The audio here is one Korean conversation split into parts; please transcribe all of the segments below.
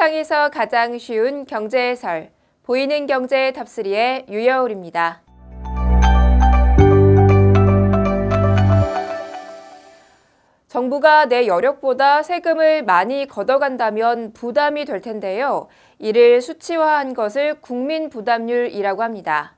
세상에서 가장 쉬운 경제 해설, 보이는 경제 탑3의 유여울입니다. 정부가 내 여력보다 세금을 많이 걷어간다면 부담이 될 텐데요. 이를 수치화한 것을 국민부담률이라고 합니다.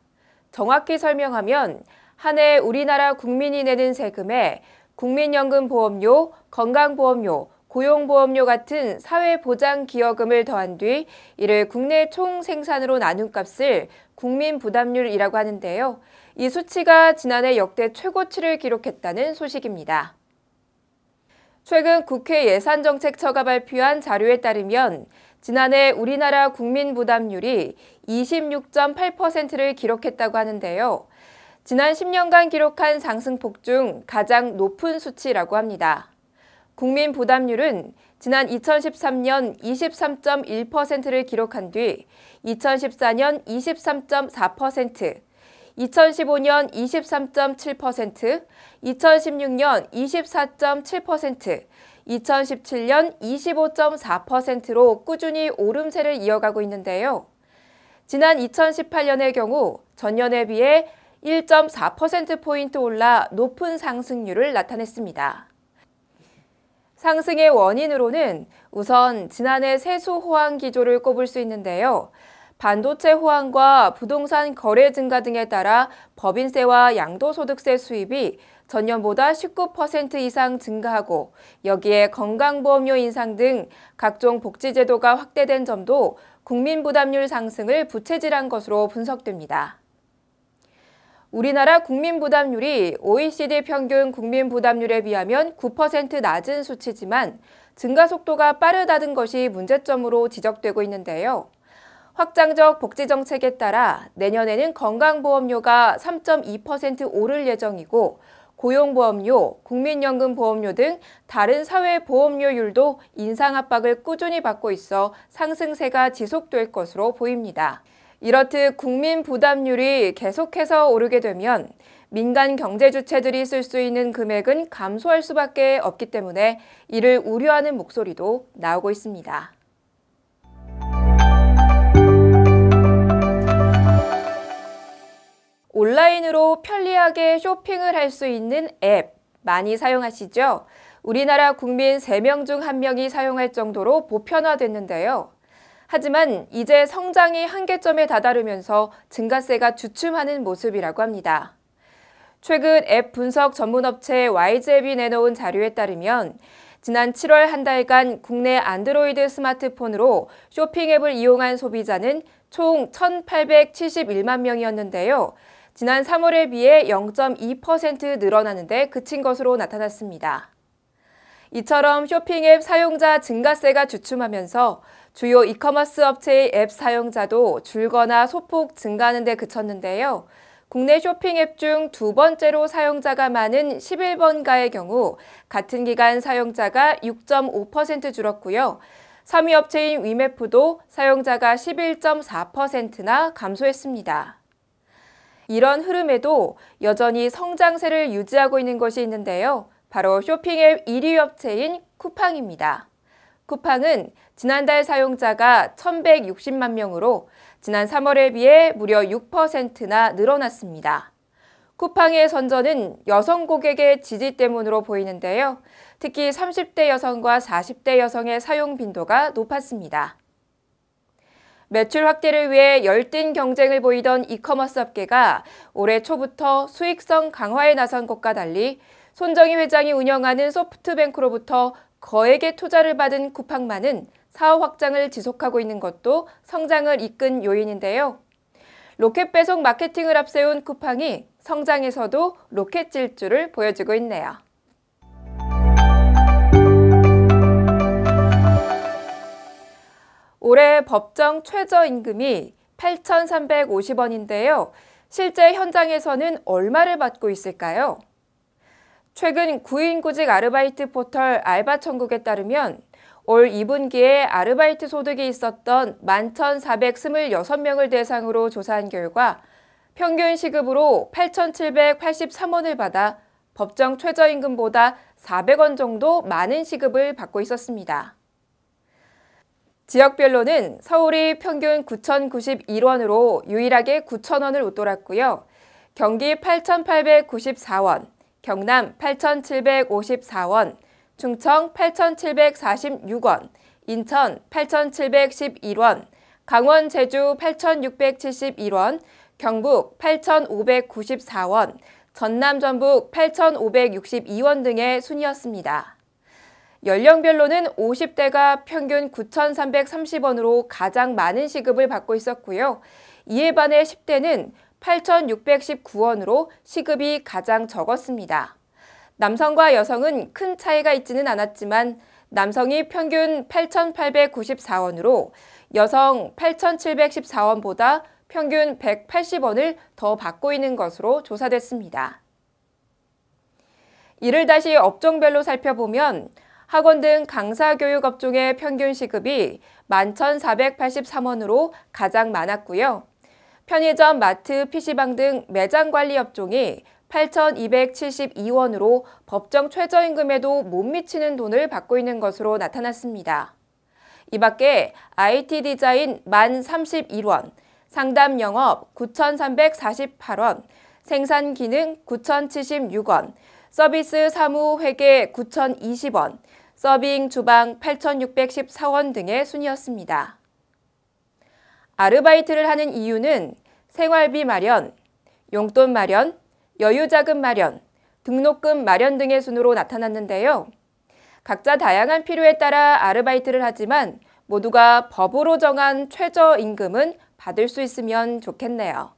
정확히 설명하면 한 해 우리나라 국민이 내는 세금에 국민연금보험료, 건강보험료, 고용보험료 같은 사회보장기여금을 더한 뒤 이를 국내 총생산으로 나눈 값을 국민부담률이라고 하는데요. 이 수치가 지난해 역대 최고치를 기록했다는 소식입니다. 최근 국회 예산정책처가 발표한 자료에 따르면 지난해 우리나라 국민부담률이 26.8%를 기록했다고 하는데요. 지난 10년간 기록한 상승폭 중 가장 높은 수치라고 합니다. 국민 부담률은 지난 2013년 23.1%를 기록한 뒤 2014년 23.4%, 2015년 23.7%, 2016년 24.7%, 2017년 25.4%로 꾸준히 오름세를 이어가고 있는데요. 지난 2018년의 경우 전년에 비해 1.4%포인트 올라 높은 상승률을 나타냈습니다. 상승의 원인으로는 우선 지난해 세수 호황 기조를 꼽을 수 있는데요. 반도체 호황과 부동산 거래 증가 등에 따라 법인세와 양도소득세 수입이 전년보다 19% 이상 증가하고 여기에 건강보험료 인상 등 각종 복지제도가 확대된 점도 국민부담률 상승을 부채질한 것으로 분석됩니다. 우리나라 국민부담률이 OECD 평균 국민부담률에 비하면 9% 낮은 수치지만 증가 속도가 빠르다는 것이 문제점으로 지적되고 있는데요. 확장적 복지정책에 따라 내년에는 건강보험료가 3.2% 오를 예정이고 고용보험료, 국민연금보험료 등 다른 사회보험료율도 인상 압박을 꾸준히 받고 있어 상승세가 지속될 것으로 보입니다. 이렇듯 국민 부담률이 계속해서 오르게 되면 민간 경제 주체들이 쓸 수 있는 금액은 감소할 수밖에 없기 때문에 이를 우려하는 목소리도 나오고 있습니다. 온라인으로 편리하게 쇼핑을 할 수 있는 앱 많이 사용하시죠? 우리나라 국민 3명 중 1명이 사용할 정도로 보편화됐는데요. 하지만 이제 성장이 한계점에 다다르면서 증가세가 주춤하는 모습이라고 합니다. 최근 앱 분석 전문업체 YG앱이 내놓은 자료에 따르면 지난 7월 한 달간 국내 안드로이드 스마트폰으로 쇼핑 앱을 이용한 소비자는 총 1,871만 명이었는데요. 지난 3월에 비해 0.2% 늘어나는 데 그친 것으로 나타났습니다. 이처럼 쇼핑 앱 사용자 증가세가 주춤하면서 주요 이커머스 업체의 앱 사용자도 줄거나 소폭 증가하는 데 그쳤는데요. 국내 쇼핑 앱 중 두 번째로 사용자가 많은 11번가의 경우 같은 기간 사용자가 6.5% 줄었고요. 3위 업체인 위메프도 사용자가 11.4%나 감소했습니다. 이런 흐름에도 여전히 성장세를 유지하고 있는 것이 있는데요. 바로 쇼핑 앱 1위 업체인 쿠팡입니다. 쿠팡은 지난달 사용자가 1,160만 명으로 지난 3월에 비해 무려 6%나 늘어났습니다. 쿠팡의 선전은 여성 고객의 지지 때문으로 보이는데요. 특히 30대 여성과 40대 여성의 사용 빈도가 높았습니다. 매출 확대를 위해 열띤 경쟁을 보이던 이커머스 업계가 올해 초부터 수익성 강화에 나선 것과 달리 손정희 회장이 운영하는 소프트뱅크로부터 거액의 투자를 받은 쿠팡만은 사업 확장을 지속하고 있는 것도 성장을 이끈 요인인데요. 로켓 배송 마케팅을 앞세운 쿠팡이 성장에서도 로켓 질주를 보여주고 있네요. 올해 법정 최저임금이 8,350원인데요. 실제 현장에서는 얼마를 받고 있을까요? 최근 구인구직 아르바이트 포털 알바천국에 따르면 올 2분기에 아르바이트 소득이 있었던 11,426명을 대상으로 조사한 결과 평균 시급으로 8,783원을 받아 법정 최저임금보다 400원 정도 많은 시급을 받고 있었습니다. 지역별로는 서울이 평균 9,091원으로 유일하게 9,000원을 웃돌았고요. 경기 8,894원, 경남 8,754원, 충청 8,746원, 인천 8,711원, 강원 제주 8,671원, 경북 8,594원, 전남 전북 8,562원 등의 순이었습니다. 연령별로는 50대가 평균 9,330원으로 가장 많은 시급을 받고 있었고요. 이에 반해 10대는 8,619원으로 시급이 가장 적었습니다. 남성과 여성은 큰 차이가 있지는 않았지만 남성이 평균 8,894원으로 여성 8,714원보다 평균 180원을 더 받고 있는 것으로 조사됐습니다. 이를 다시 업종별로 살펴보면 학원 등 강사교육 업종의 평균 시급이 11,483원으로 가장 많았고요. 편의점, 마트, PC방 등 매장 관리 업종이 8,272원으로 법정 최저임금에도 못 미치는 돈을 받고 있는 것으로 나타났습니다. 이 밖에 IT 디자인 1,031원, 상담 영업 9,348원, 생산 기능 9,076원, 서비스 사무 회계 9,020원, 서빙 주방 8,614원 등의 순이었습니다. 아르바이트를 하는 이유는 생활비 마련, 용돈 마련, 여유자금 마련, 등록금 마련 등의 순으로 나타났는데요. 각자 다양한 필요에 따라 아르바이트를 하지만 모두가 법으로 정한 최저임금은 받을 수 있으면 좋겠네요.